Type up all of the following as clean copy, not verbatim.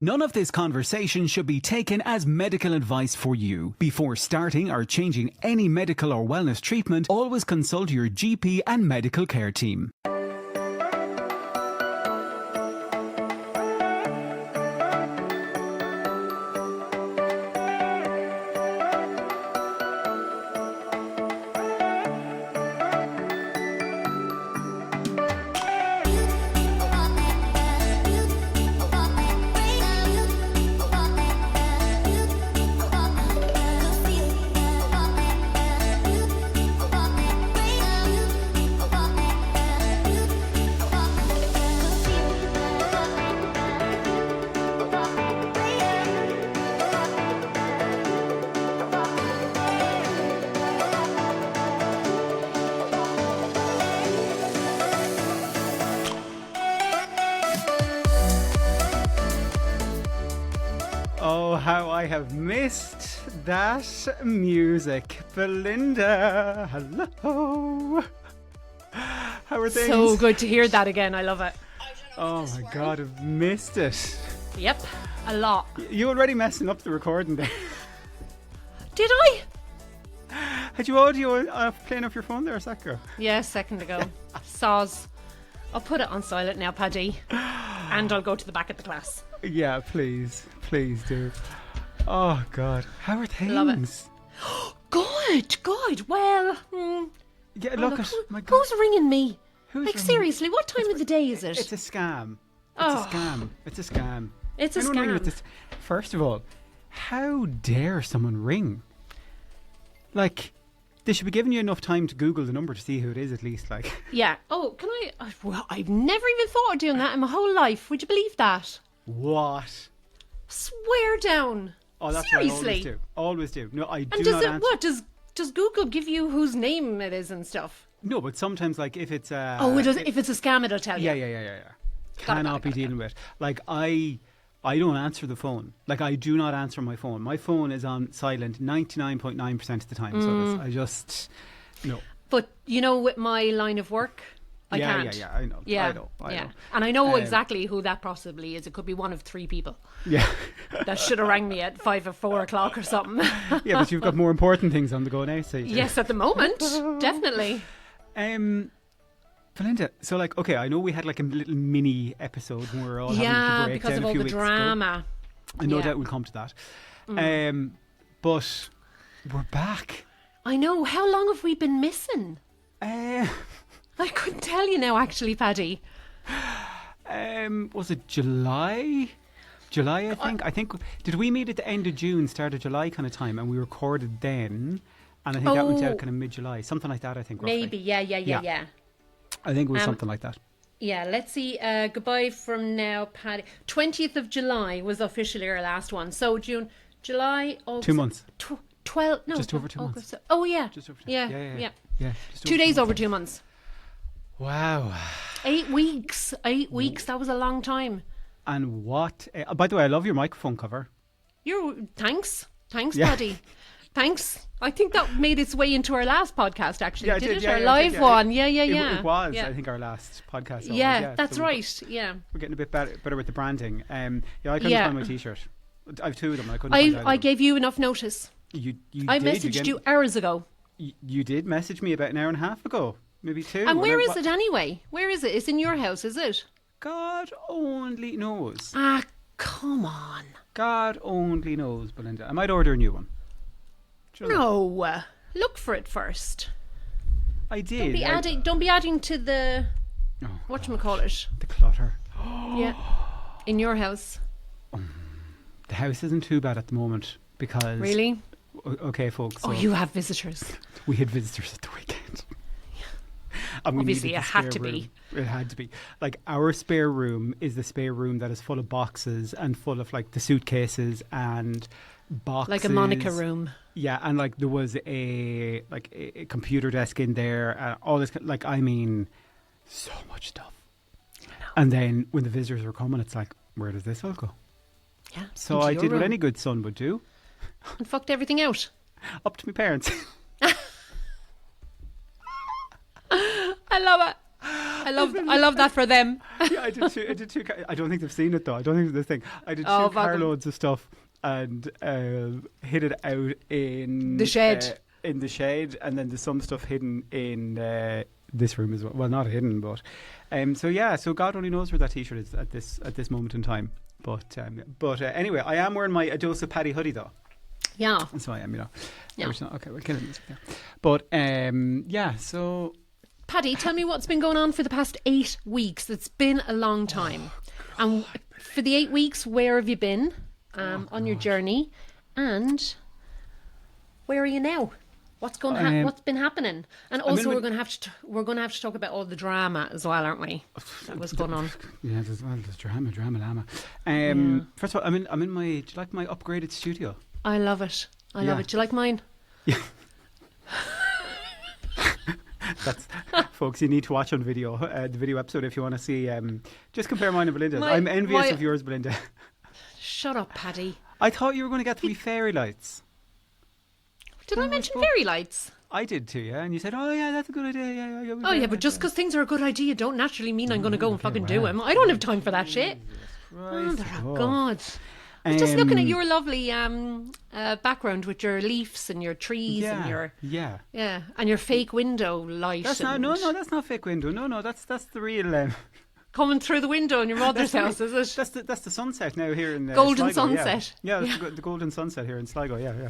None of this conversation should be taken as medical advice for you. Before starting or changing any medical or wellness treatment, always consult your GP and medical care team. Oh, how I have missed that music. Belinda, hello. How are things? So good to hear that again. I love it. Oh my God, I've missed it. Yep, a lot. You already messing up the recording there. Did I? Had you audio playing off your phone there a sec ago? Yeah, a second ago. Soz. I'll put it on silent now, Paddy. And I'll go to the back of the class. Yeah, please. Please do. Oh God, how are things? Love it. Good. Well, Yeah, look at my God. who's ringing me? Who's Like, ringing? seriously, what time of the day is it? It's a scam. Oh. It's a scam. It's a Anyone ringing with scam. this? First of all, how dare someone ring? Like, they should be giving you enough time to Google the number to see who it is at least. Like, Yeah. Oh, can I? Well, I've never even thought of doing that in my whole life. Would you believe that? what? Swear down. Oh, that's Seriously. what I always do. Always do. No, I do And does not it? answer. What does Google give you whose name it is and stuff? No, but sometimes, like, if it's Oh, it does. If it's a scam, it'll tell you. Yeah. Cannot be dealing with. Like, I don't answer the phone. Like, I do not answer my phone. My phone is on silent 99.9% of the time. So I just no. But you know, with my line of work, I can't. Yeah, I know. Yeah, I know. And I know exactly who that possibly is. It could be one of 3 people Yeah. that should have rang me at 5 or 4 o'clock or something. Yeah, but you've got more important things on the go now, so you do. Yes, at the moment, definitely. Belinda, so like, okay, I know we had like a little mini episode when we were all having a break because down of a all few the weeks ago. drama. And no Yeah. doubt we'll come to that. But we're back. I know. How long have we been missing? Uh, I couldn't tell you now, actually, Paddy. was it July? I think. Did we meet at the end of June, start of July kind of time, and we recorded then? And I think that went out kind of mid-July, something like that. I think roughly. Maybe. Yeah. I think it was something like that. Yeah, let's see. Goodbye from now, Paddy. 20th of July was officially our last one. So June, July, August. 2 months. 12, no. Just over 2 months. August. Oh, yeah. Just over 2 Yeah. Yeah. Just 2 over days 2 over months. 2 months. Wow. 8 weeks. 8 weeks. That was a long time. And what? By the way, I love your microphone cover. Thanks, Yeah. Paddy. Thanks. I think that made its way into our last podcast, actually. Yeah, it did did. it? Yeah, Our yeah, live yeah. one. Yeah. It was, Yeah. I think, our last podcast. Yeah, that's so right. Yeah. We're getting a bit better with the branding. Yeah, I couldn't Yeah. find my T-shirt. I have 2 of them. I couldn't find either I of them. gave you enough notice. You I did. messaged you hours ago. You did message me about an hour and a half ago, maybe 2. And where is What- it anyway? Where is it? It's in your house, is it? God only knows. Ah, come on. God only knows, Belinda. I might order a new one. Sure. No. Look for it first. I did. Don't be adding to the Oh, whatchamacallit. the clutter. Yeah. In your house. The house isn't too bad at the moment because Really? Okay, folks. So Oh, you have visitors. we had visitors at the weekend. And we Obviously, needed it the had spare to be. room. It had to be. Like, our spare room is the spare room that is full of boxes and full of like the suitcases and boxes. Like a Monica room. Yeah, and like there was a computer desk in there, all this. Like, I mean, so much stuff. And then when the visitors were coming, it's like, where does this all go? Yeah. So into I your did what room. any good son would do. And fucked everything out. Up to my parents. I love it. I love that for them. Yeah, I did two. I don't think they've seen it though. I don't think it's the thing. I did two carloads of stuff and hid it out in the shed. In the shade, and then there's some stuff hidden in this room as well. Well, not hidden, but so God only knows where that T-shirt is at this moment in time. But anyway, I am wearing my A Dose of Paddy hoodie though. Yeah. And so I am, Yeah. Okay, we'll kill it. But so. Paddy, tell me what's been going on for the past 8 weeks. It's been a long time. And for the 8 weeks, where have you been on your journey? And where are you now? What's been happening? And also, we're going to have to talk about all the drama as well, aren't we? That was going on. Yeah, there's drama, llama. First of all, I'm in my. Do you like my upgraded studio? I love it. I love it. Do you like mine? Yeah. That's folks. You need to watch on video the video episode if you want to see. Just compare mine and Belinda's. I'm envious of yours, Belinda. Shut up, Paddy. I thought you were going to get 3 fairy lights. Did I mention fairy lights? I did too, yeah. And you said, "Oh yeah, that's a good idea." Yeah. But just because things are a good idea, don't naturally mean I'm going to go and fucking do them. I don't have time for that shit. Oh God. I was just looking at your lovely background with your leaves and your trees and your and your fake window light. That's not that's not fake window. No, that's the real. Coming through the window in your mother's house, is it? That's the sunset now here in golden Sligo, sunset. Yeah, the golden sunset here in Sligo. Yeah.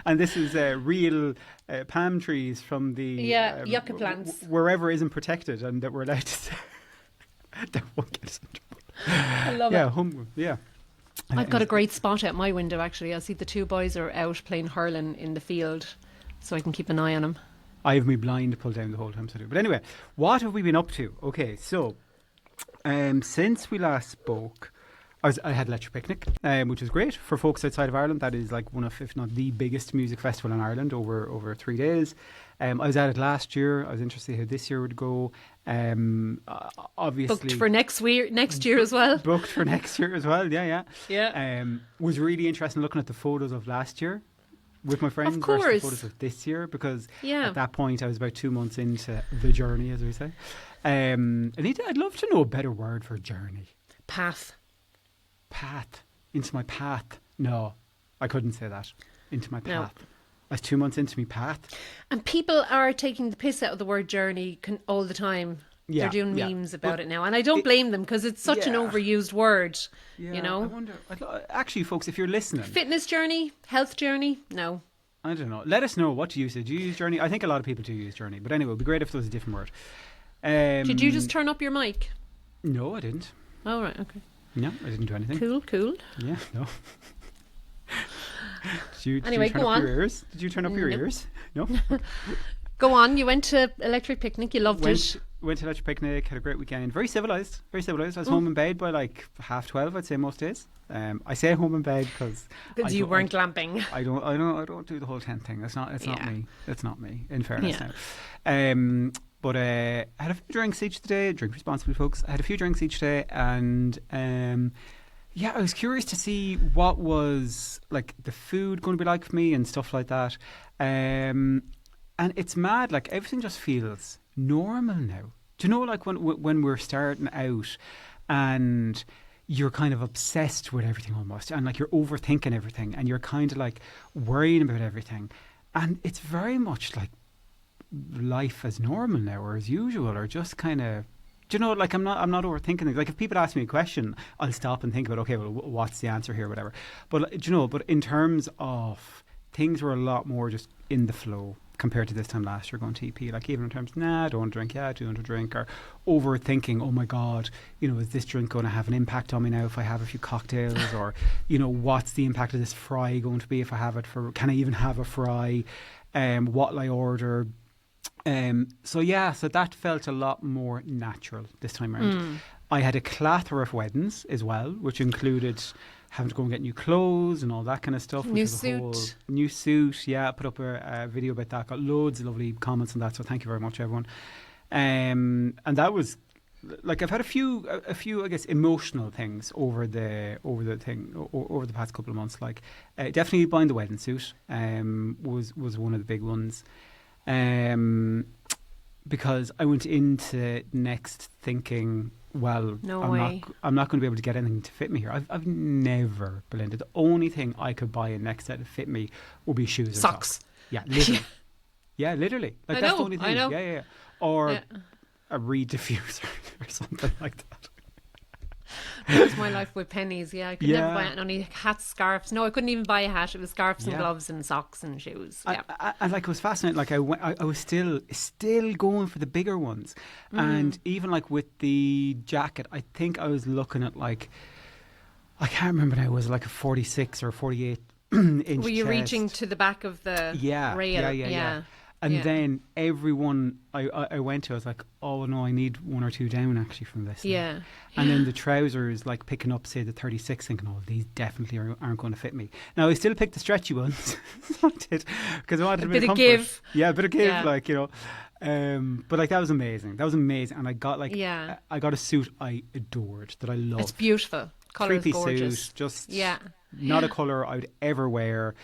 And this is real palm trees from the yucca plants wherever isn't protected, and that we're allowed to say that won't get us in trouble. I love it. Yeah. I've got a great spot at my window actually. I see the 2 boys are out playing hurling in the field, so I can keep an eye on them. I have my blind pulled down the whole time. But anyway, what have we been up to? Okay, so since we last spoke, I had Electric Picnic, which was great for folks outside of Ireland. That is like one of, if not the biggest music festival in Ireland over 3 days. I was at it last year. I was interested how this year would go. Obviously booked for next year as well. Booked for next year as well. Yeah. Yeah. Was really interested in looking at the photos of last year with my friends of course. versus the photos of this year, because at that point I was about 2 months into the journey, as we say. I'd love to know a better word for journey. Path. Into my path. No, I couldn't say that. Into my path. No. I was 2 months into my path. And people are taking the piss out of the word journey all the time. Yeah, they're doing memes about it now, and I don't blame them, because it's such an overused word. I wonder. Actually, folks, if you're listening, fitness journey, health journey, no. I don't know. Let us know what you use. Do you use journey? I think a lot of people do use journey, but anyway, it'd be great if there was a different word. Did you just turn up your mic? No, I didn't. Oh right, okay. No, I didn't do anything. Cool. Yeah, no. Did you go on. Your ears? Did you turn up your ears? No. Go on. You went to Electric Picnic. You loved it. Went to Electric Picnic. Had a great weekend. Very civilised. I was home in bed by like 12:30. I'd say most days. I say home in bed because you weren't glamping. I don't do the whole tent thing. It's not me. It's not me. In fairness, now. But I had a few drinks each day. Drink responsibly, folks. I had a few drinks each day, and I was curious to see what was like the food going to be like for me and stuff like that. And it's mad, like everything just feels normal now. Do you know, like when we're starting out and you're kind of obsessed with everything almost, and like you're overthinking everything, and you're kind of like worrying about everything, and it's very much like life as normal now, or as usual, or just kind of, do you know, like I'm not overthinking things. Like if people ask me a question, I'll stop and think about, okay, well, what's the answer here, whatever. But do you know, but in terms of things were a lot more just in the flow compared to this time last year going to EP. Like even in terms, I don't drink, I do want to drink, or overthinking, oh my God, is this drink going to have an impact on me now if I have a few cocktails, or, what's the impact of this fry going to be if I have it can I even have a fry? What'll I order? So that felt a lot more natural this time around. I had a plethora of weddings as well, which included having to go and get new clothes and all that kind of stuff. New suit. New suit, yeah. I put up a video about that. Got loads of lovely comments on that, so thank you very much, everyone. And that was, like, I've had a few, I guess, emotional things over the past couple of months. Like, definitely buying the wedding suit was one of the big ones. because I went into next thinking, well, I'm not going to be able to get anything to fit me here. I've never, Belinda, the only thing I could buy in next that would fit me would be shoes or socks. Yeah, literally. Yeah, literally. Like, that's the only thing. Yeah. Or a reed diffuser or something like that. That was my life with pennies. Yeah, I could never buy it. And only hats, scarves. No, I couldn't even buy a hat. It was scarves and gloves and socks and shoes. Yeah, and like, it was fascinating. Like, I was still going for the bigger ones, and even like with the jacket, I think I was looking at like, I can't remember now. It was like a 46 or 48 inch. Were you chest. Reaching to the back of the rail? Yeah. And then everyone I went to, I was like, oh no, I need one or two down actually from this. Yeah. And then the trousers, like picking up, say, the 36, thinking, oh, these definitely aren't going to fit me. Now, I still picked the stretchy ones. I did, because I wanted a bit of comfort. Give. Yeah, a bit of give, like, you know. But like, that was amazing. And I got like, I got a suit I adored, that I loved. It's beautiful. Colour is gorgeous. Suit, just not a colour I would ever wear.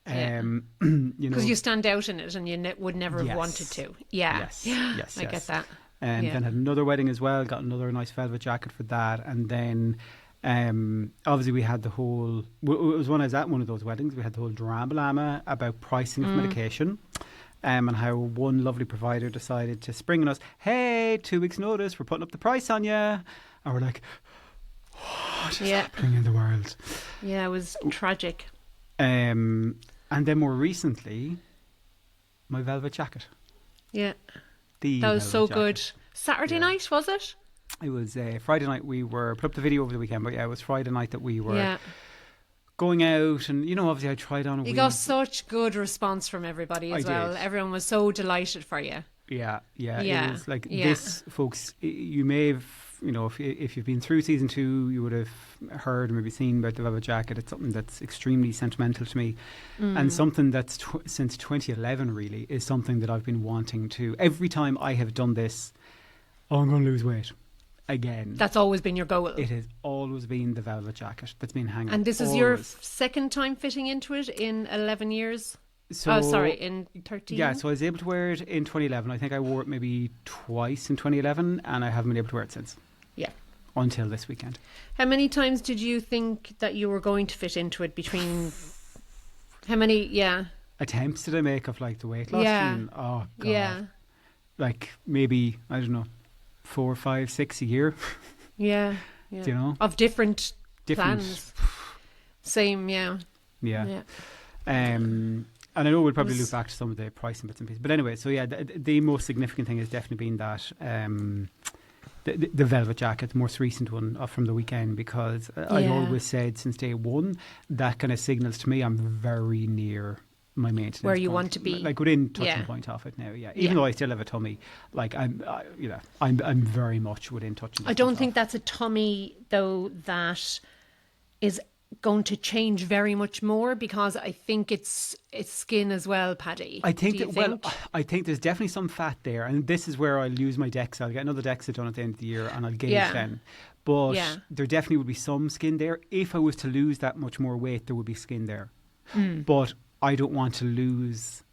You know, because you stand out in it and you would never have wanted to. Yes, I get that. And then had another wedding as well, got another nice velvet jacket for that. And then obviously we had the whole, it was when I was at one of those weddings, we had the whole drama about pricing of medication, and how one lovely provider decided to spring on us, hey, 2 weeks notice, we're putting up the price on you. And we're like, what is happening in the world? Yeah, it was tragic. And then more recently, my velvet jacket. Yeah. That was so good. Saturday night, was it? It was Friday night. We were put up the video over the weekend, but it was Friday night that we were going out. And, you know, obviously I tried on a You got such good response from everybody as well. Everyone was so delighted for you. Yeah. It was like this, folks, you may have, you know, if you've been through season 2, you would have heard or maybe seen about the velvet jacket. It's something that's extremely sentimental to me, and something that's since 2011 really is something that I've been wanting to. Every time I have done this, I'm going to lose weight again. That's always been your goal. It has always been the velvet jacket that's been hanging. And this is your second time fitting into it in 11 years? In 13? Yeah, so I was able to wear it in 2011. I think I wore it maybe twice in 2011, and I haven't been able to wear it since. Yeah. Until this weekend. How many times did you think that you were going to fit into it between... How many, attempts did I make of like the weight loss? Yeah. Oh, God. Yeah. Like maybe, I don't know, 4, 5, 6 a year. Yeah. Do you know? Of different plans. Same, yeah. And I know we'll probably look back to some of the pricing bits and pieces. But anyway, so yeah, the most significant thing has definitely been that the velvet jacket, the most recent one from the weekend, because I've always said since day one, that kind of signals to me I'm very near my maintenance where you point. want to be, like within touching point of it now. Yeah, even though I still have a tummy, like I'm very much within touching. I don't think that's a tummy though that is going to change very much more, because I think it's skin as well, Paddy. I think I think there's definitely some fat there, and this is where I'll use my DEXA. I'll get another DEXA done at the end of the year, and I'll gauge then. But there definitely would be some skin there. If I was to lose that much more weight, there would be skin there. But I don't want to lose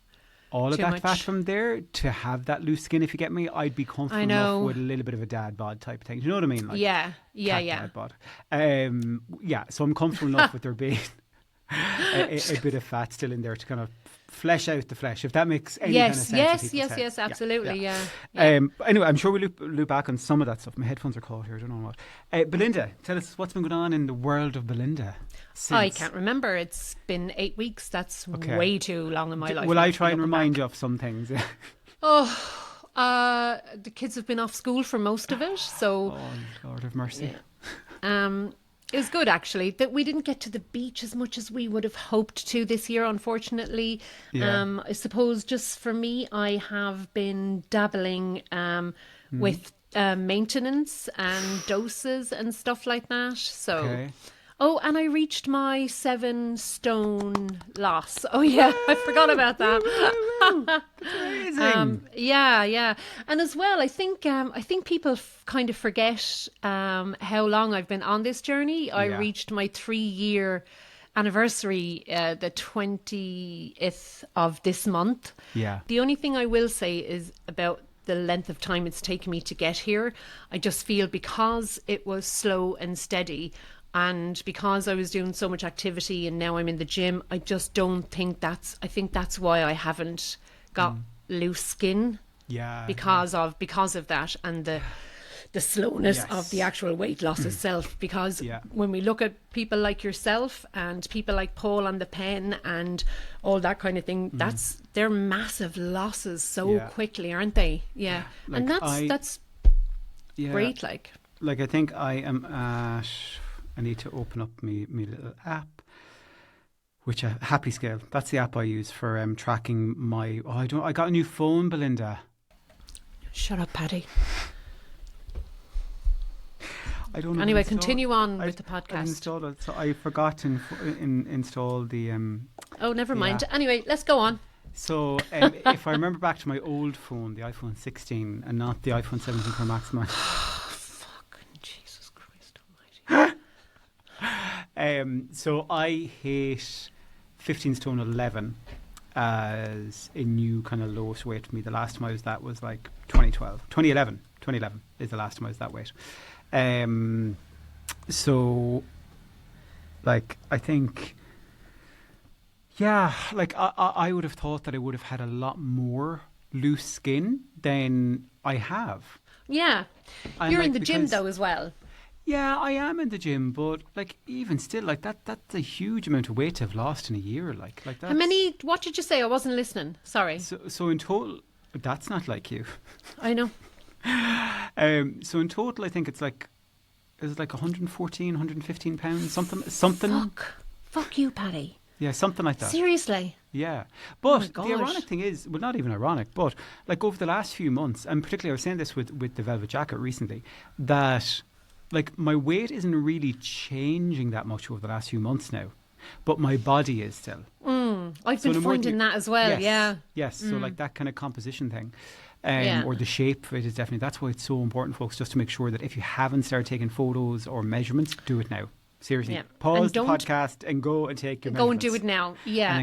all of that fat from there to have that loose skin, if you get me. I'd be comfortable enough with a little bit of a dad bod type of thing. Do you know what I mean? Like dad bod. So I'm comfortable enough with there being a bit of fat still in there to kind of flesh out the flesh, if that makes any kind of sense. Yes, absolutely, yeah. Anyway, I'm sure we'll loop back on some of that stuff. My headphones are caught here, I don't know what. Belinda, tell us what's been going on in the world of Belinda since. I can't remember. It's been 8 weeks. That's way too long in my life. Will I try and remind you of some things? The kids have been off school for most of it, so... Oh, Lord have mercy. It was good, actually, that we didn't get to the beach as much as we would have hoped to this year, unfortunately. I suppose just for me, I have been dabbling with maintenance and doses and stuff like that. So, and I reached my 7 stone loss. Oh yeah, I forgot about that. That's amazing. Yeah, and as well, I think people kind of forget how long I've been on this journey. I reached my 3-year anniversary the 20th of this month. Yeah. The only thing I will say is about the length of time it's taken me to get here. I just feel because it was slow and steady, and because I was doing so much activity and now I'm in the gym, I just don't think I think that's why I haven't got loose skin. Yeah. Because of that, and the slowness of the actual weight loss itself. Because when we look at people like yourself and people like Paul on the pen and all that kind of thing, they're massive losses so quickly, aren't they? Yeah. Like, and that's great. Like I think I am at, I need to open up my little app, which Happy Scale. That's the app I use for tracking my. I got a new phone, Belinda. Shut up, Paddy. I don't know. Anyway, continue on with the podcast. I installed it, so I forgot to install the. Oh, never mind. App. Anyway, let's go on. So, if I remember back to my old phone, the iPhone 16, and not the iPhone 17 Pro Max, Fucking Jesus Christ Almighty. So I hit 15 stone 11 as a new kind of lowest weight for me. The last time I was that was like 2011 is the last time I was that weight. So like I think like I would have thought that I would have had a lot more loose skin than I have. Yeah. You're in the gym though as well. Yeah, I am in the gym, but like even still, like that's a huge amount of weight I've lost in a year. Like that. How many? What did you say? I wasn't listening. Sorry. So in total, that's not like you. I know. So in total, I think it's like 114, 115 pounds, something. Fuck you, Paddy. Yeah, something like that. Seriously. Yeah, but the ironic thing is, well, not even ironic, but like over the last few months, and particularly I was saying this with the Velvet Jacket recently, that. Like, my weight isn't really changing that much over the last few months now, but my body is still. I've been finding that as well, Yes, so like that kind of composition thing, or the shape of it is definitely, that's why it's so important, folks, just to make sure that if you haven't started taking photos or measurements, do it now. Seriously, pause the podcast and go and take your measurements. Go and do it now,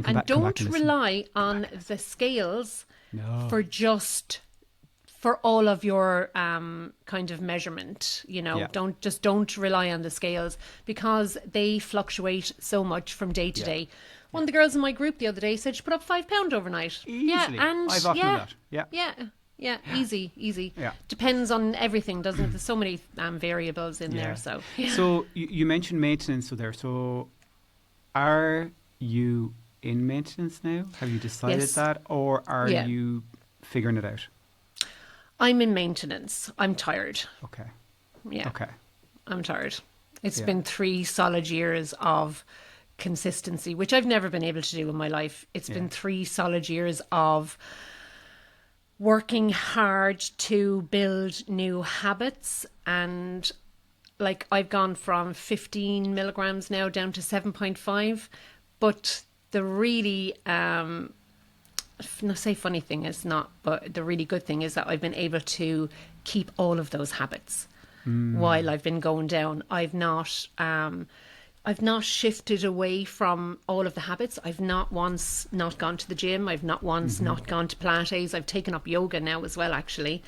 and don't rely on the scales for all of your kind of measurement, don't rely on the scales because they fluctuate so much from day to day. One of the girls in my group the other day said she put up 5 pound overnight. Easily. Yeah, and I've often done that. Yeah, easy. Yeah. Depends on everything, doesn't it? There's so many variables in there. So So you mentioned maintenance there. So are you in maintenance now? Have you decided that, or are you figuring it out? I'm in maintenance. I'm tired. Okay. Yeah. Okay. I'm tired. It's been 3 solid years of consistency, which I've never been able to do in my life. It's been 3 solid years of working hard to build new habits, and like I've gone from 15 milligrams now down to 7.5, but the really funny thing is not, but the really good thing is that I've been able to keep all of those habits while I've been going down. I've not shifted away from all of the habits. I've not once not gone to the gym. I've not once not gone to Pilates. I've taken up yoga now as well, actually,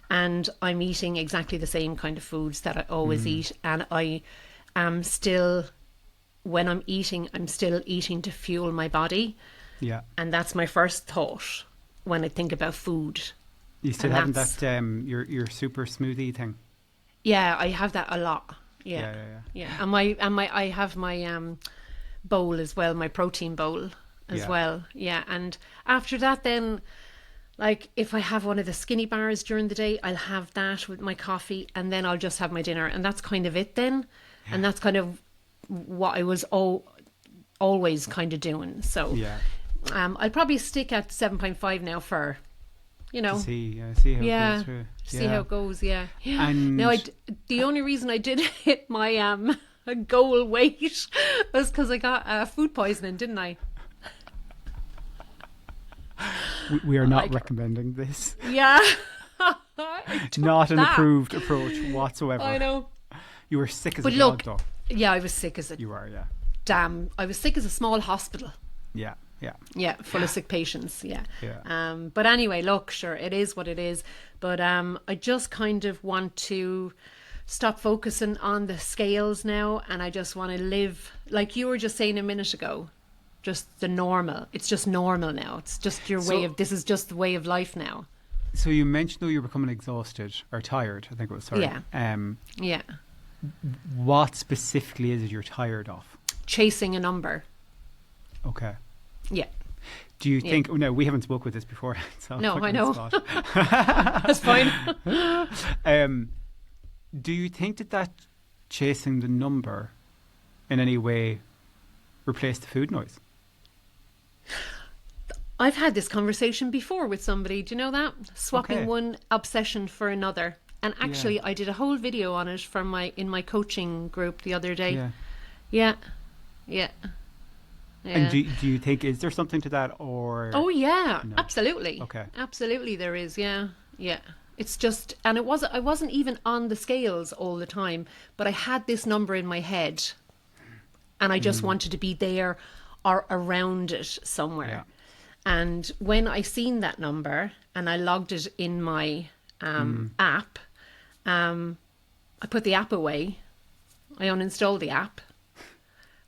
and I'm eating exactly the same kind of foods that I always eat, and I am still, when I'm still eating to fuel my body. Yeah. And that's my first thought when I think about food. You still haven't that your super smoothie thing? Yeah, I have that a lot. Yeah. And I have my bowl as well, my protein bowl as well. Yeah. And after that then, like if I have one of the skinny bars during the day, I'll have that with my coffee, and then I'll just have my dinner, and that's kind of it then. Yeah. And that's kind of what I was always kind of doing. So I'll probably stick at 7.5 now for, to see how it goes through. See how it goes. Yeah. And now the only reason I did hit my goal weight was because I got food poisoning, didn't I? We are not recommending this. Yeah. Not an approved approach whatsoever. I know. You were sick as a dog, though. Yeah, I was sick as a... You were, yeah. Damn, I was sick as a small hospital. Yeah. Yeah, full of sick patients. Yeah. Yeah. But anyway, look, sure, it is what it is. But I just kind of want to stop focusing on the scales now, and I just want to live like you were just saying a minute ago. Just the normal. It's just normal now. It's just your way of. This is just the way of life now. So you mentioned though you're becoming exhausted or tired. I think it was. Sorry. Yeah. Yeah. What specifically is it you're tired of? Chasing a number. Okay. Yeah. Do you think? Oh, no, we haven't spoke with this before. So no, I know. That's fine. Do you think that chasing the number in any way replaced the food noise? I've had this conversation before with somebody. Do you know that? Swapping one obsession for another. And actually, I did a whole video on it in my coaching group the other day. Yeah. And do you think, is there something to that, or? Oh yeah, no? Absolutely. Okay. Absolutely there is, yeah. It's just, and I wasn't even on the scales all the time, but I had this number in my head and I just wanted to be there or around it somewhere. Yeah. And when I seen that number and I logged it in my app, I put the app away. I uninstalled the app.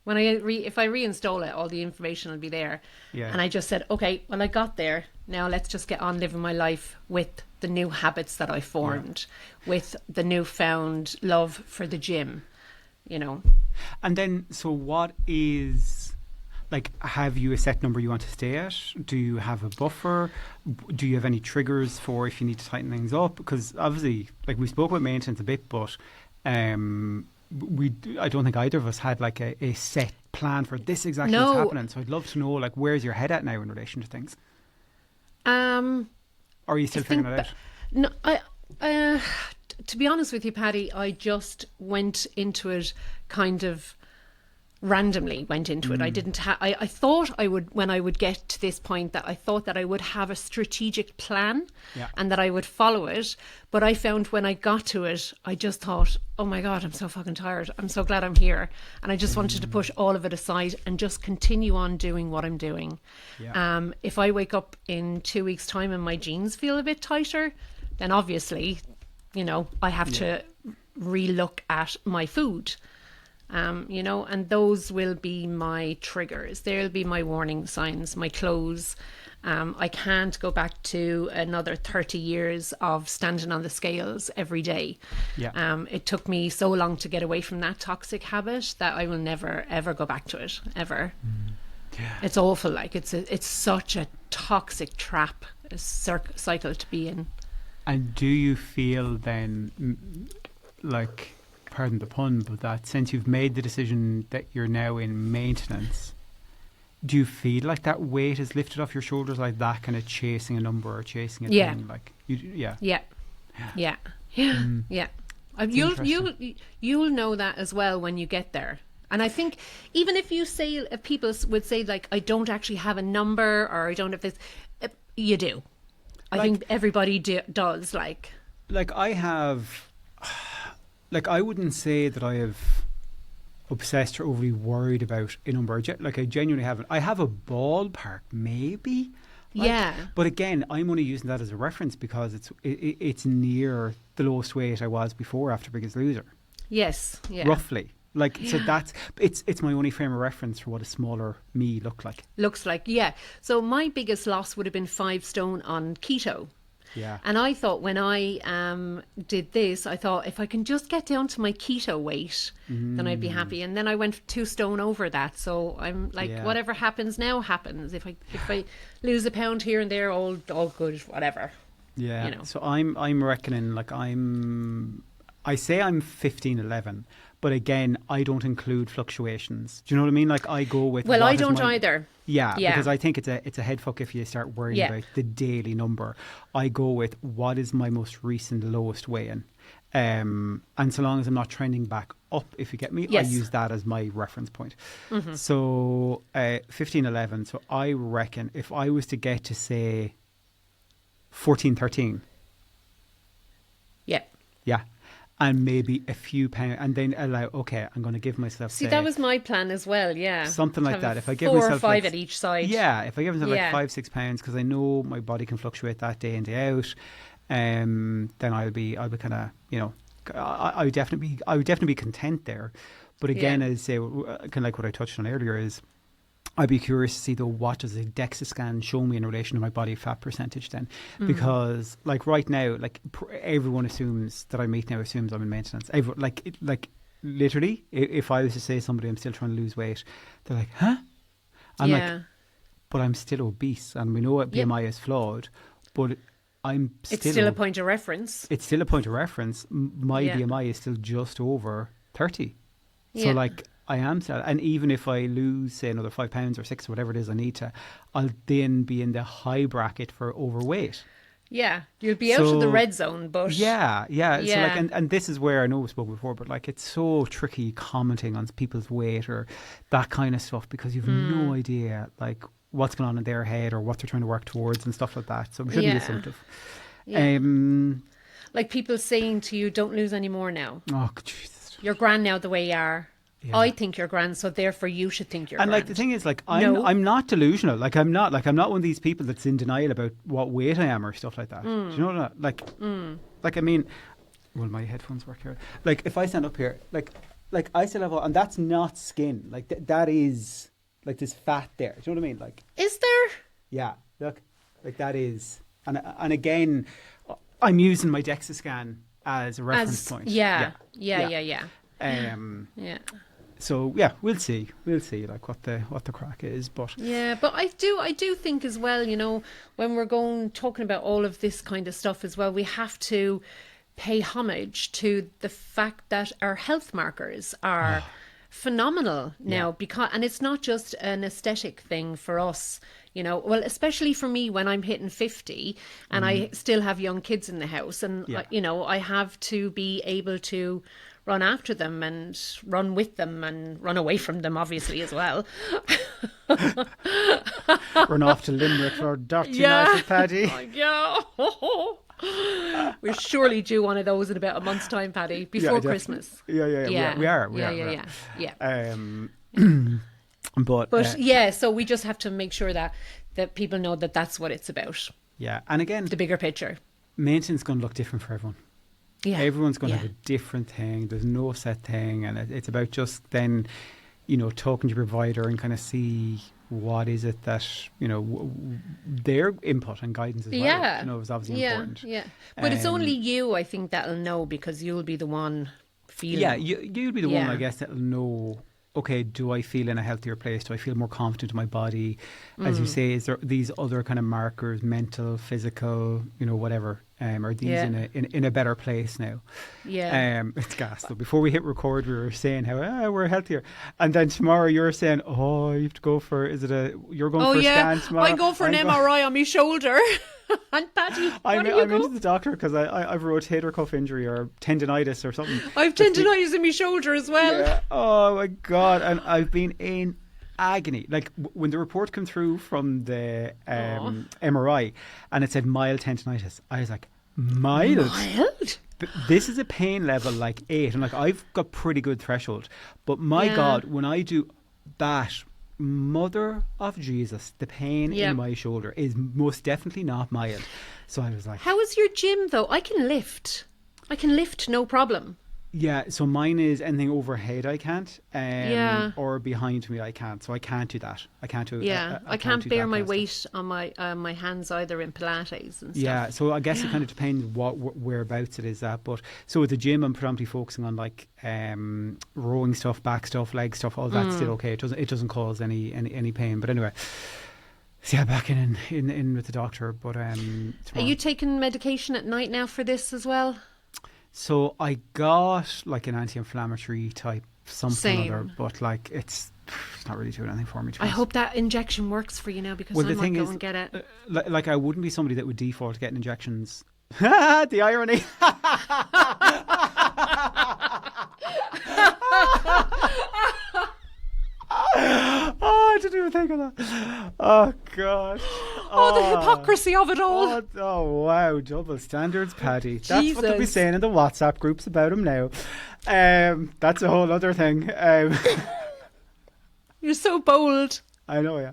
When if I reinstall it, all the information will be there. Yeah. And I just said, okay, well, I got there. Now let's just get on living my life with the new habits that I formed, with the newfound love for the gym, you know. And then, so what is, like, have you a set number you want to stay at? Do you have a buffer? Do you have any triggers for if you need to tighten things up? Because obviously, like, we spoke about maintenance a bit, but I don't think either of us had like a set plan for this exactly what's happening. So I'd love to know, like, where's your head at now in relation to things? Or are you still figuring it out? No, to be honest with you, Paddy, I just went into it kind of randomly went into it. I didn't I thought I would, when I would get to this point, that I thought that I would have a strategic plan and that I would follow it. But I found when I got to it, I just thought, oh my God, I'm so fucking tired. I'm so glad I'm here. And I just wanted to push all of it aside and just continue on doing what I'm doing. Yeah. If I wake up in 2 weeks' time and my jeans feel a bit tighter, then obviously, you know, I have to relook at my food. You know, and those will be my triggers. They'll be my warning signs, my clothes. I can't go back to another 30 years of standing on the scales every day. Yeah. It took me so long to get away from that toxic habit that I will never, ever go back to it, ever. Yeah. It's awful. Like, it's such a toxic trap, a cycle to be in. And do you feel then, like, pardon the pun, but that since you've made the decision that you're now in maintenance, do you feel like that weight is lifted off your shoulders, like that kind of chasing a number or chasing a thing? Like, yeah. You'll know that as well when you get there. And I think even if you say, if people would say, like, I don't actually have a number, or I don't have this, you do. I think everybody does. Like I have. Like, I wouldn't say that I have obsessed or overly worried about a number. Like, I genuinely haven't. I have a ballpark, maybe. Like, but again, I'm only using that as a reference because it's near the lowest weight I was before after Biggest Loser. Yes. Yeah. Roughly. Like, so that's, it's my only frame of reference for what a smaller me looked like. Looks like, yeah. So my biggest loss would have been 5 stone on keto. Yeah. And I thought when I did this, I thought if I can just get down to my keto weight, then I'd be happy. And then I went 2 stone over that. So I'm like, whatever happens now happens. If I lose a pound here and there, all good, whatever. Yeah. You know. So I'm reckoning, like, I say I'm 15-11, but again, I don't include fluctuations. Do you know what I mean? Like, I go with. Well, I don't either. Yeah, because I think it's a head fuck if you start worrying about the daily number. I go with what is my most recent lowest weigh-in. And so long as I'm not trending back up, if you get me, I use that as my reference point. Mm-hmm. So 15-11. So I reckon if I was to get to, say, 14-13. Yeah. Yeah. and maybe a few pounds, and then allow, okay, I'm going to give myself, See, that was my plan as well, yeah. something like that. If I give 4 myself or 5 like, at each side. Yeah, if I give myself Yeah. like £5-6, because I know my body can fluctuate that day in, day out, then I'll be kind of, you know, I would definitely be content there. But again, as I say, kind of like what I touched on earlier, is I'd be curious to see, though, what does a DEXA scan show me in relation to my body fat percentage then? Because like right now, like everyone assumes that I meet now assumes I'm in maintenance. Everyone, like literally, if I was to say to somebody I'm still trying to lose weight, they're like, huh? I'm like, but I'm still obese, and we know what BMI is flawed, but it's still a point of reference. It's still a point of reference. My BMI is still just over 30. So like I am still, and even if I lose, say, another 5 pounds or 6 or whatever it is I need to, I'll then be in the high bracket for overweight. Yeah, you'll be out of the red zone, but yeah. So like, and this is where I know we spoke before, but like it's so tricky commenting on people's weight or that kind of stuff, because you've no idea like what's going on in their head or what they're trying to work towards and stuff like that. So we shouldn't be assumptive. Yeah. Like people saying to you, "Don't lose any more now. Oh, Jesus. You're grand now the way you are." Yeah. I think you're grand, so therefore you should think you're grand. And like the thing is, like I'm not delusional. Like I'm not one of these people that's in denial about what weight I am or stuff like that. Do you know what? Like I mean, will my headphones work here? Like if I stand up here, like I still have, and that's not skin. Like that is like there's fat there. Do you know what I mean? Like, is there? Yeah, look, like that is, and again, I'm using my DEXA scan as a reference point. Yeah. So yeah, we'll see like what the crack is, but but I do think as well, you know, when we're talking about all of this kind of stuff as well, we have to pay homage to the fact that our health markers are phenomenal now, because, and it's not just an aesthetic thing for us, you know, well, especially for me when I'm hitting 50 and I still have young kids in the house, and you know, I have to be able to run after them and run with them and run away from them, obviously, as well. Run off to Limerick for a dirty night of Paddy. We're surely due one of those in about a month's time, Paddy, before Christmas. We are. But so we just have to make sure that people know that that's what it's about. Yeah, and again, the bigger picture. Maintenance is going to look different for everyone. Yeah. Everyone's going to have a different thing. There's no set thing, and it's about just then, you know, talking to your provider and kind of see what is it that, you know, their input and guidance as well. You know, is obviously important. Yeah, but it's only you, I think, that'll know, because you'll be the one feeling. Yeah, you'll be the one, I guess, that'll know. Okay, do I feel in a healthier place? Do I feel more confident in my body? As you say, is there these other kind of markers, mental, physical, you know, whatever? Are these in a better place now? Yeah. It's gas. So before we hit record, we were saying how we're healthier, and then tomorrow you're saying, oh, you have to go for, you're going for a scan tomorrow? I go for an MRI on my shoulder. And Paddy, I'm into the doctor because I've a rotator cuff injury or tendonitis or something. I've tendonitis in my shoulder as well. Yeah. Oh my God! And I've been in agony. Like when the report came through from the MRI and it said mild tendonitis, I was like, mild? This is a pain level like 8, and like I've got pretty good threshold. But my God, when I do that, Mother of Jesus, the pain in my shoulder is most definitely not mild. So I was like, how is your gym though? I can lift no problem. Yeah, so mine is anything overhead I can't, or behind me I can't. So I can't do that. I can't do. I can't bear my weight on my hands either in Pilates and stuff. Yeah, so I guess it kind of depends whereabouts it is at. But so with the gym, I'm predominantly focusing on like rowing stuff, back stuff, leg stuff. All that's still okay. It doesn't cause any pain. But anyway. So yeah, back in with the doctor. But are you taking medication at night now for this as well? So I got like an anti-inflammatory type something other, but like it's not really doing anything for me. I hope that injection works for you now, because I might go and get it. Like I wouldn't be somebody that would default to getting injections. The irony. Oh, I didn't even think of that. Oh God. the hypocrisy of it all. Oh, wow, double standards, Paddy. That's Jesus. what they'll be saying in the WhatsApp groups about him now. That's a whole other thing. You're so bold. I know, yeah.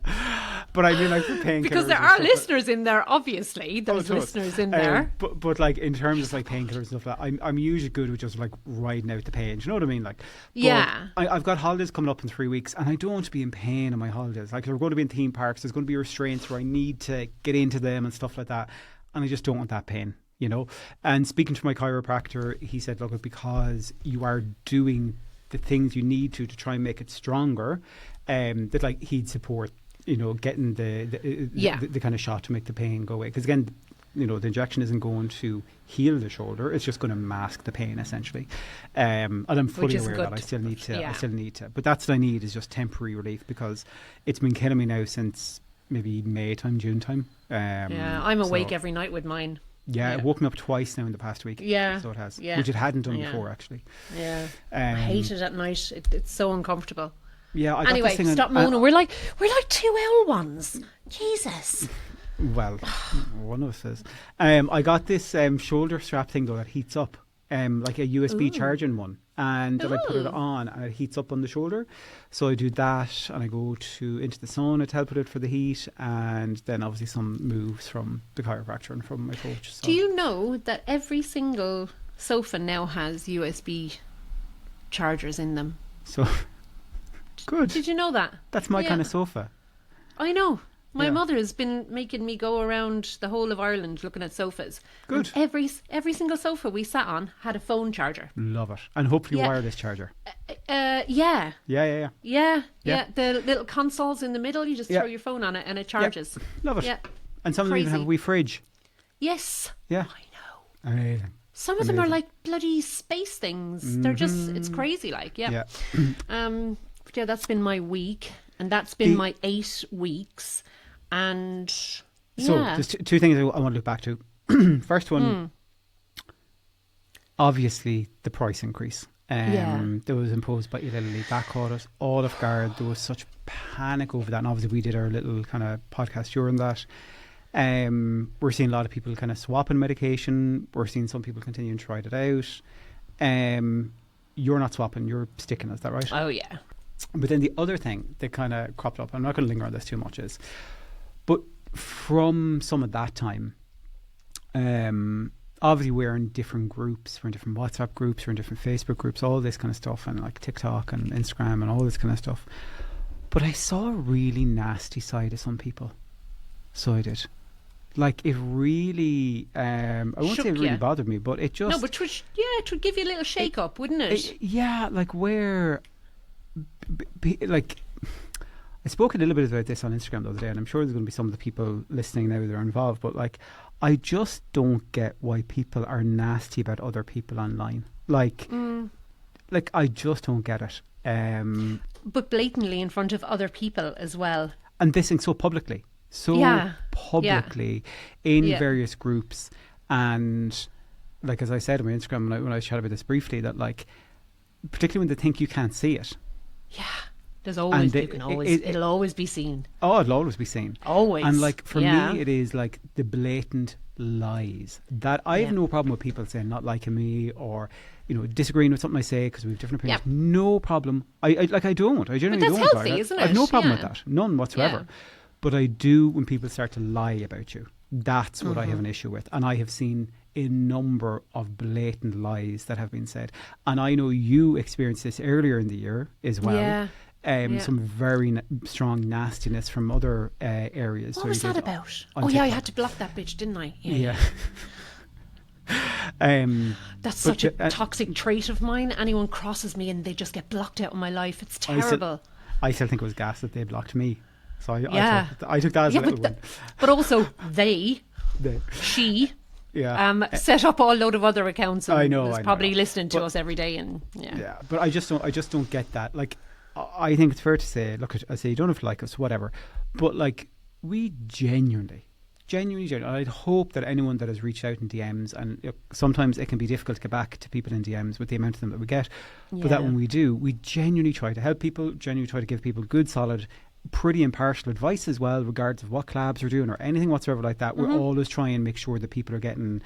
But I mean, like, for painkillers. Because there are listeners in there, obviously. There's listeners in there. But like, in terms of like painkillers and stuff like that, I'm usually good with just like riding out the pain. Do you know what I mean? Like, yeah. I've got holidays coming up in 3 weeks, and I don't want to be in pain on my holidays. Like, we're going to be in theme parks. There's going to be restraints where I need to get into them and stuff like that. And I just don't want that pain, you know? And speaking to my chiropractor, he said, look, because you are doing the things you need to try and make it stronger, that like he'd support, you know, getting the kind of shot to make the pain go away. Because again, you know, the injection isn't going to heal the shoulder; it's just going to mask the pain essentially. And I'm fully aware that I still need to. But that's what I need, is just temporary relief, because it's been killing me now since maybe May time, June time. I'm awake every night with mine. Yeah, it woke me up twice now in the past week. Yeah, so it has, yeah. which it hadn't done before actually. Yeah, I hate it at night. It's so uncomfortable. Yeah. Anyway, stop moaning. We're like 2 L ones. Jesus. Well, one of us is. I got this shoulder strap thing though that heats up, like a USB charging one, and then I put it on and it heats up on the shoulder. So I do that, and I go into the sauna to help with it for the heat, and then obviously some moves from the chiropractor and from my coach. So. Do you know that every single sofa now has USB chargers in them? So. Good. Did you know that? That's my kind of sofa. I know. My mother has been making me go around the whole of Ireland looking at sofas. Good. And every single sofa we sat on had a phone charger. Love it. And hopefully wireless charger. Yeah. Yeah. The little consoles in the middle, you just throw your phone on it and it charges. Love it. Yeah. And some of them even have a wee fridge. Yes. Yeah. I know. Amazing. Some of them are like bloody space things. They're just, it's crazy like, yeah. But yeah, that's been my week, and that's been my 8 weeks, and So there's two things I want to look back to. First one, obviously the price increase that was imposed by Eli Lilly. That caught us all off guard. There was such panic over that, and obviously we did our little kind of podcast during that. We're seeing a lot of people kind of swapping medication. We're seeing some people continuing to try it out. You're not swapping, you're sticking, is that right? Oh yeah. But then the other thing that kind of cropped up, I'm not going to linger on this too much, but from some of that time, obviously we're in different groups, we're in different WhatsApp groups, we're in different Facebook groups, all this kind of stuff, and like TikTok and Instagram and all this kind of stuff. But I saw a really nasty side of some people. So I did. Like, it really, I won't say it really bothered me, but it just... No, but it would give you a little shake up, wouldn't it? Yeah, like where... like, I spoke a little bit about this on Instagram the other day, and I'm sure there's going to be some of the people listening now that are involved, but like, I just don't get why people are nasty about other people online. Like, I just don't get it. But blatantly in front of other people as well. And this thing so publicly. In various groups. And like, as I said on my Instagram when I chatted about this briefly, that like, particularly when they think you can't see it. Yeah. There's always, it'll always be seen. Oh, it'll always be seen. Always. And like, for me, it is like the blatant lies that I have no problem with people saying not liking me or, you know, disagreeing with something I say because we have different opinions. No problem. I don't. I generally don't. But that's healthy, isn't it? I have no problem with that. None whatsoever. Yeah. But I do when people start to lie about you. That's what I have an issue with. And I have seen a number of blatant lies that have been said. And I know you experienced this earlier in the year as well. Yeah. Some very strong nastiness from other areas. What was that about? TikTok. I had to block that bitch, didn't I? Yeah. That's such a toxic trait of mine. Anyone crosses me and they just get blocked out of my life. It's terrible. I still think it was gas that they blocked me. So I took that as a little one. But also she set up a load of other accounts and was probably listening to us every day. And but I just don't get that. Like, I think it's fair to say, look, I say you don't have to like us, whatever, but like, we genuinely, I'd hope that anyone that has reached out in DMs, and sometimes it can be difficult to get back to people in DMs with the amount of them that we get, but that when we do, we genuinely try to help people, genuinely try to give people good, solid pretty impartial advice as well, regards of what collabs are doing or anything whatsoever like that. We're always trying to make sure that people are getting,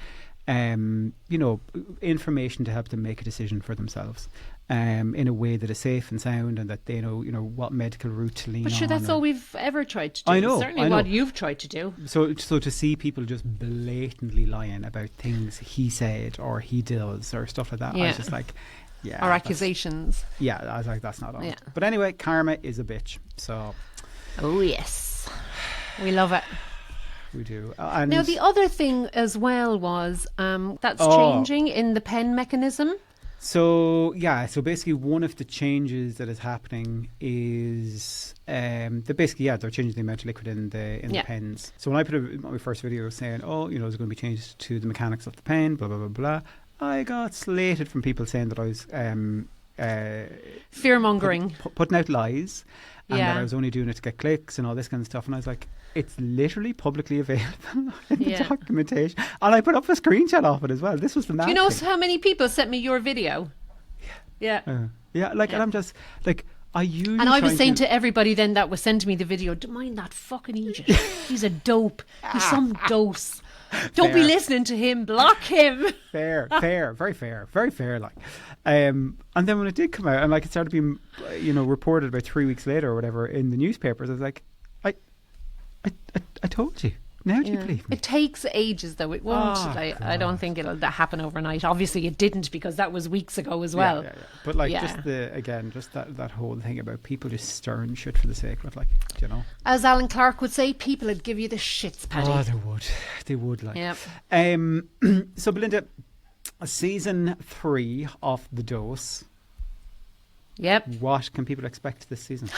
information to help them make a decision for themselves. In a way that is safe and sound, and that they know, what medical route to lean on. But sure, that's all we've ever tried to do. I know. Certainly what you've tried to do. So to see people just blatantly lying about things he said or he does or stuff like that, I was just like, yeah. Or accusations. Yeah, I was like, that's not on. Yeah. But anyway, karma is a bitch. So. Oh, yes. We love it. We do. And now, the other thing as well was that's changing in the pen mechanism. So basically one of the changes that is happening is they're changing the amount of liquid in the pens. So when I put my first video saying, there's going to be changes to the mechanics of the pen, blah blah blah blah, I got slated from people saying that I was fear mongering, putting out lies, and that I was only doing it to get clicks and all this kind of stuff. And I was like, it's literally publicly available in the documentation. And I put up a screenshot of it as well. This was the mad Do you know thing. how many people sent me your video? Yeah. And I'm just like, I usually. And I was saying to everybody then that was sending me the video, don't mind that fucking idiot. He's a dope. He's some dose. Don't be listening to him. Block him. Fair, very fair. Like, and then when it did come out, and like it started being, reported about 3 weeks later or whatever in the newspapers, I was like, I told you. Now do you believe me? It takes ages, though. It won't. I don't think it'll happen overnight. Obviously, it didn't, because that was weeks ago as well. Yeah. But just that whole thing about people just stirring shit for the sake of it, As Alan Clark would say, people would give you the shits, Paddy. Oh, they would. Like. Yep. So, Belinda, season 3 of The Dose. Yep. What can people expect this season?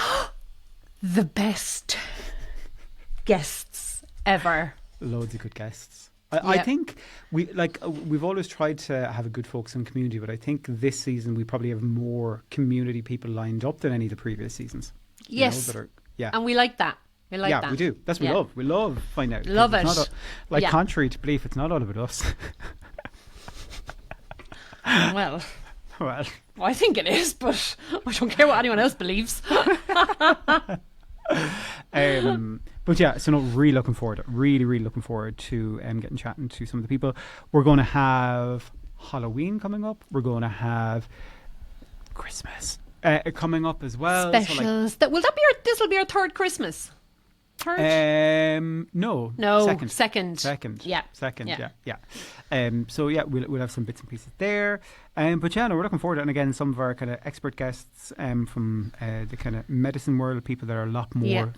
The best guests ever. Loads of good guests. I think we've always tried to have a good focus on community, but I think this season we probably have more community people lined up than any of the previous seasons. Yes. And we like that. We like that. Yeah, we do. That's what we love. We love finding out. Love it. Contrary to belief, it's not all about us. Well, I think it is, but I don't care what anyone else believes. But yeah, so really looking forward. Really looking forward to getting chatting to some of the people. We're going to have Halloween coming up. We're going to have Christmas coming up as well. Specials. So This will be our third Christmas. Third? No. Second. Yeah. Second. Yeah. We'll have some bits and pieces there. But we're looking forward to it. And again, some of our kind of expert guests from the kind of medicine world, people that are a lot more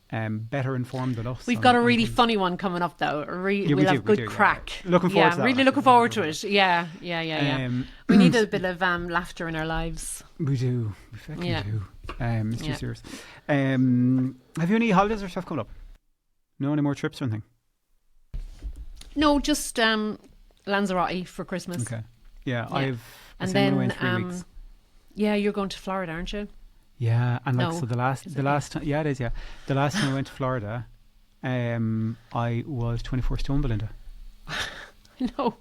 better informed than us. We've got a really funny one coming up, though. We'll have good crack. Yeah. Looking forward to that. Really looking forward to it. Yeah. We need a bit of laughter in our lives. We do. We fucking do. It's too serious. Have you any holidays or stuff coming up? No, any more trips or anything? No, just Lanzarote for Christmas. Okay. Yeah, I've away in 3 weeks. Yeah, you're going to Florida, aren't you? Yeah, and the last time, it is. Yeah, the last time I went to Florida, I was 24 stone, Belinda. No,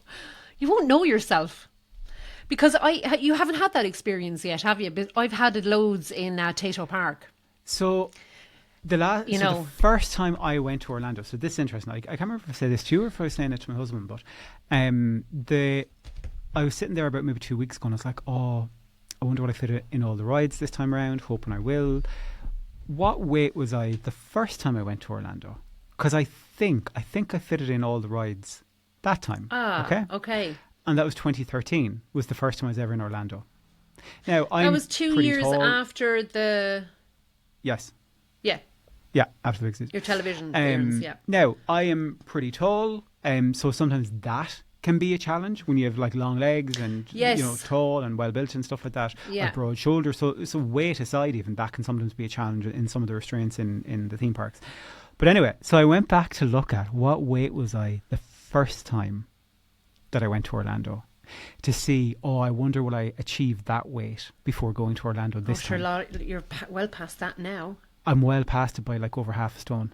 you won't know yourself. Because you haven't had that experience yet, have you? But I've had it loads in Tato Park. So the first time I went to Orlando. So this is interesting. I can't remember if I said this to you or if I was saying it to my husband. But I was sitting there about maybe 2 weeks ago, and I was like, I wonder what I fit in all the rides this time around. Hoping I will. What weight was I the first time I went to Orlando? Because I think I fitted in all the rides that time. Okay. And that was 2013, was the first time I was ever in Orlando. Now, that was 2 years after the... Yes. Yeah. Yeah, after the big season. Your television appearance, yeah. Now, I am pretty tall, so sometimes that can be a challenge when you have like long legs and tall and well built and stuff like that. Yeah. Like broad shoulders. So weight aside, even that can sometimes be a challenge in some of the restraints in the theme parks. But anyway, so I went back to look at what weight was I the first time that I went to Orlando, to see, I wonder will I achieve that weight before going to Orlando this time. You're well past that now. I'm well past it by like over half a stone.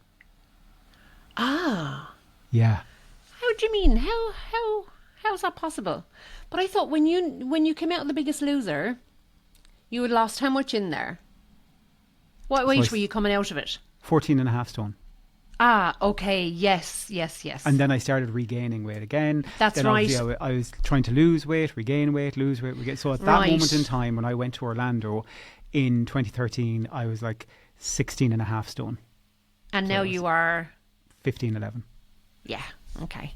Ah. Yeah. How do you mean? How is that possible? But I thought when you came out of The Biggest Loser, you had lost how much in there? What weight were you coming out of it? 14 and a half stone. Ah, okay. Yes. And then I started regaining weight again. That's then right. I was trying to lose weight, regain weight, lose weight, regain. So at that moment in time, when I went to Orlando in 2013, I was like 16 and a half stone. And now you are? 15, 11. Yeah, okay.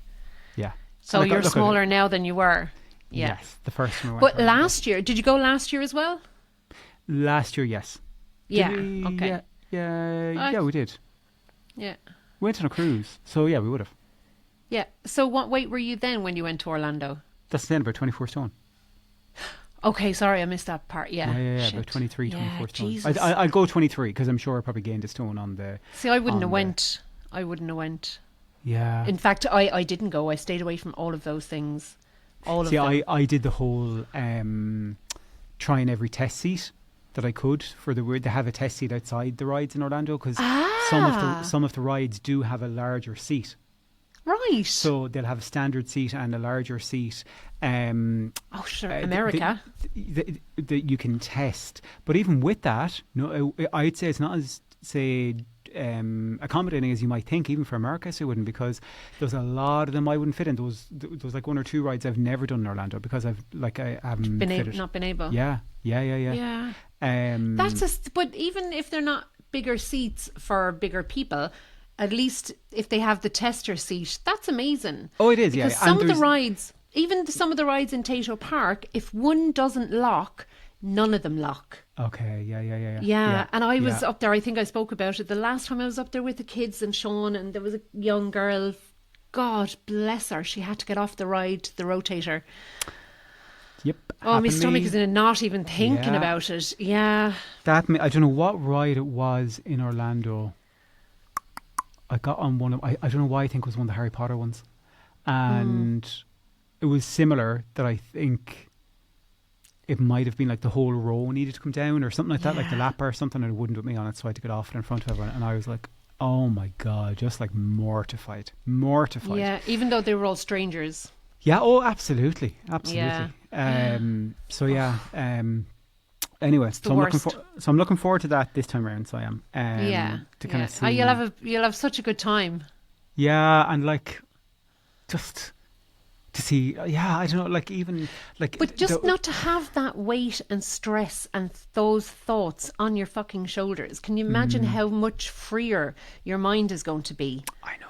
Yeah. So you're smaller now than you were? Yeah. Yes, the first one. But last year, did you go last year as well? Last year, yes. Yeah, okay. Yeah, we did. Yeah. We went on a cruise, so yeah, we would have. Yeah. So what weight were you then when you went to Orlando? That's then about 24 stone. Okay, sorry, I missed that part. Yeah, about 23, 24 stone. Jesus. I'd go 23 because I'm sure I probably gained a stone on the... See, I wouldn't have went. I wouldn't have went. Yeah. In fact, I didn't go. I stayed away from all of those things. All of them. I did the whole trying every test seat that I could for they have a test seat outside the rides in Orlando because some of the rides do have a larger seat. Right. So they'll have a standard seat and a larger seat. Sure, America. You can test, but even with that, no, I'd say it's not as accommodating as you might think, even for America. So it wouldn't, because there's a lot of them I wouldn't fit in. Those like 1 or 2 rides I've never done in Orlando because I haven't not been able. Yeah. But even if they're not bigger seats for bigger people, at least if they have the tester seat, that's amazing. Oh, it is, because yeah. Some of the rides, even some of the rides in Tato Park, if one doesn't lock, none of them lock. Okay, yeah. Yeah, and I was up there, I think I spoke about it the last time I was up there with the kids and Sean, and there was a young girl, God bless her, she had to get off the ride, the rotator. Yep. Oh, my stomach is in a knot even thinking about it. Yeah. I don't know what ride it was in Orlando. I got on one of, I don't know why, I think it was one of the Harry Potter ones. And it was similar, that I think it might have been like the whole row needed to come down or something like that, like the lap bar or something, and it wouldn't put me on it, so I had to get off it in front of everyone. And I was like, oh my God, just like mortified. Yeah, even though they were all strangers. Yeah, oh, absolutely. Yeah. Anyway, I'm looking forward to that this time around. So I am. To kind of see. You'll have such a good time. Yeah, and like, just to see. Yeah, I don't know. Like even like. But just not to have that weight and stress and those thoughts on your fucking shoulders. Can you imagine how much freer your mind is going to be? I know.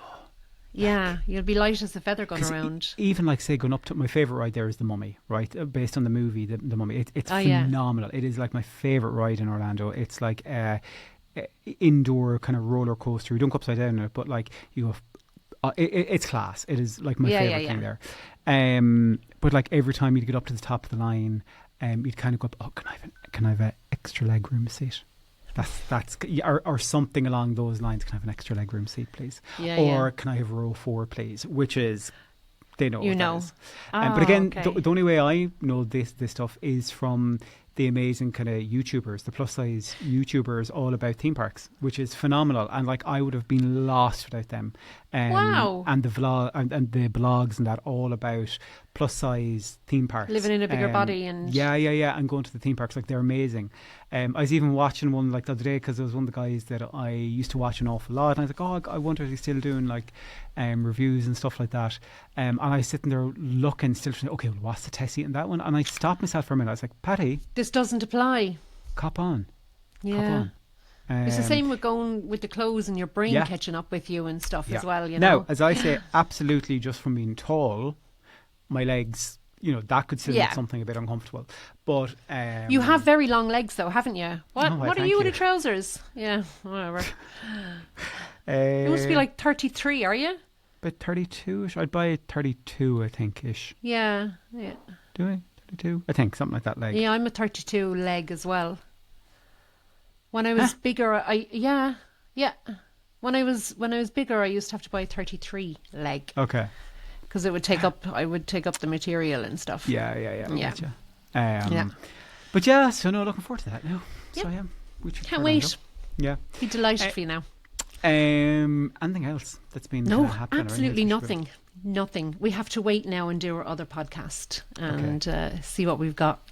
Yeah, you'll be light as a feather going around. Even like, say, going up to my favourite ride there is The Mummy, right? Based on the movie The Mummy. It's phenomenal. It is like my favourite ride in Orlando. It's like indoor kind of roller coaster. You don't go upside down in it, but like you go. It's class. It is like my favourite thing there. But like every time you'd get up to the top of the line, you'd kind of go up. Oh, can I have an extra leg room seat? That's or something along those lines. Can I have an extra legroom seat, please? Or can I have row 4, please? Which is, they know. That is. But again, the only way I know this stuff is from the amazing kind of YouTubers, the plus size YouTubers, all about theme parks, which is phenomenal. And like, I would have been lost without them. Wow! And the vlog and the blogs and that, all about plus size theme parks, living in a bigger body, and and going to the theme parks. Like, they're amazing. I was even watching one like the other day because there was one of the guys that I used to watch an awful lot, and I was like, oh, I wonder if he's still doing like reviews and stuff like that. And I was sitting there looking, still thinking, okay, well, what's the test seat in that one? And I stopped myself for a minute. I was like, Paddy, this doesn't apply. Cop on. Yeah. Cop on. It's the same with going with the clothes and your brain catching up with you and stuff as well. You know. Now, as I say, absolutely, just from being tall, my legs, that could still make something a bit uncomfortable. But you have very long legs, though, haven't you? What are you with the trousers? Yeah, whatever. You must be like 33, are you? About 32ish. I'd buy 32, I think, ish. Yeah. Do I? 32? I think something like that leg. Yeah, I'm a 32 leg as well. When I was bigger, When I was bigger, I used to have to buy a 33 leg. Okay. Because it would I would take up the material and stuff. Yeah. Gotcha. But yeah, so no, looking forward to that now. Yep. So yeah, can't wait. Yeah. Be delighted for you now. Anything else that's been happening? Absolutely nothing. Nothing. We have to wait now and do our other podcast and see what we've got.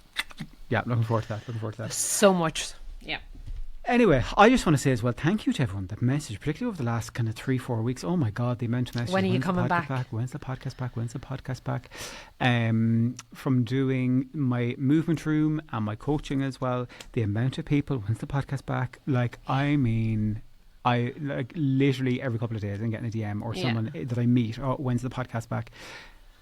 Yeah, looking forward to that. So much. Yeah. Anyway, I just want to say as well, thank you to everyone that messaged, particularly over the last kind of 3-4 weeks. Oh my God, the amount of messages. When are you coming back? When's the podcast back? When's the podcast back? From doing my movement room and my coaching as well, the amount of people, when's the podcast back? Like, I mean, I like literally every couple of days I'm getting a DM or someone that I meet, oh, when's the podcast back?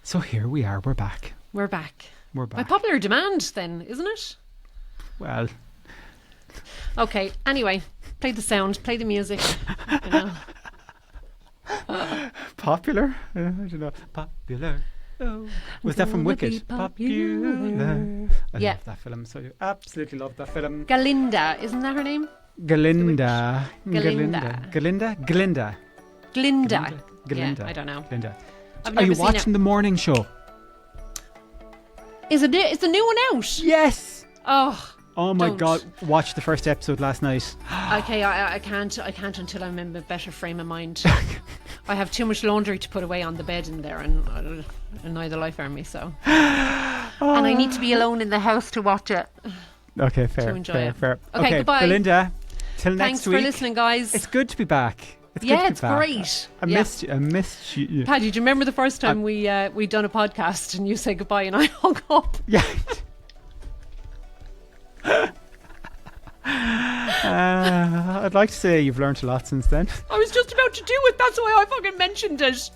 So here we are, we're back. We're back. We're back. By popular demand then, isn't it? Well... Okay, anyway, play the sound, play the music. You know. Popular? I don't know. Popular. Oh. Was that from Wicked? Popular. I love that film. So you absolutely love that film. Galinda, isn't that her name? Galinda. Galinda. Galinda? Glinda. Glinda. Galinda. Yeah, I don't know. Glinda. I've Are you never seen watching it. the morning show? Is the new one out? Yes. Oh my don't. God! Watched the first episode last night. Okay, I can't until I'm in a better frame of mind. I have too much laundry to put away on the bed in there, and neither life are me. So, and I need to be alone in the house to watch it. Okay, fair. To enjoy it. Fair. Okay, goodbye. Belinda. Till Thanks next week. for listening, guys. It's good to be back. It's great. I missed you. Paddy, do you remember the first time we done a podcast and you said goodbye and I hung up? Yeah. I'd like to say you've learnt a lot since then. I was just about to do it. That's why I fucking mentioned it.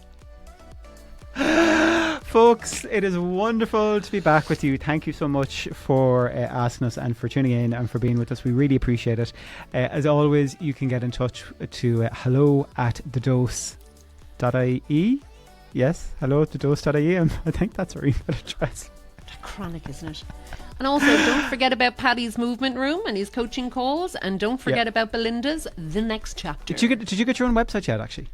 Folks, it is wonderful to be back with you. Thank you so much for asking us and for tuning in and for being with us. We really appreciate it. As always, you can get in touch to hello@thedose.ie. Yes, hello@thedose.ie. I think that's our email address. Chronic, isn't it? And also, don't forget about Paddy's movement room and his coaching calls, and don't forget about Belinda's The Next Chapter. Did you get your own website yet? Actually,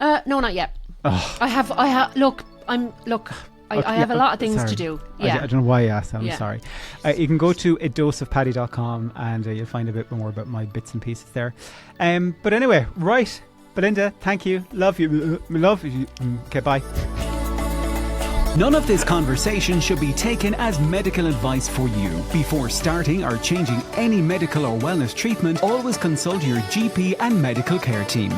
no, not yet. Oh. I have. Look, I have a lot of things to do. Yeah, I don't know why I asked that. I'm sorry. You can go to adoseofpaddy.com and you'll find a bit more about my bits and pieces there. But anyway, right, Belinda, thank you. Love you. Love you. Okay, bye. None of this conversation should be taken as medical advice for you. Before starting or changing any medical or wellness treatment, always consult your GP and medical care team.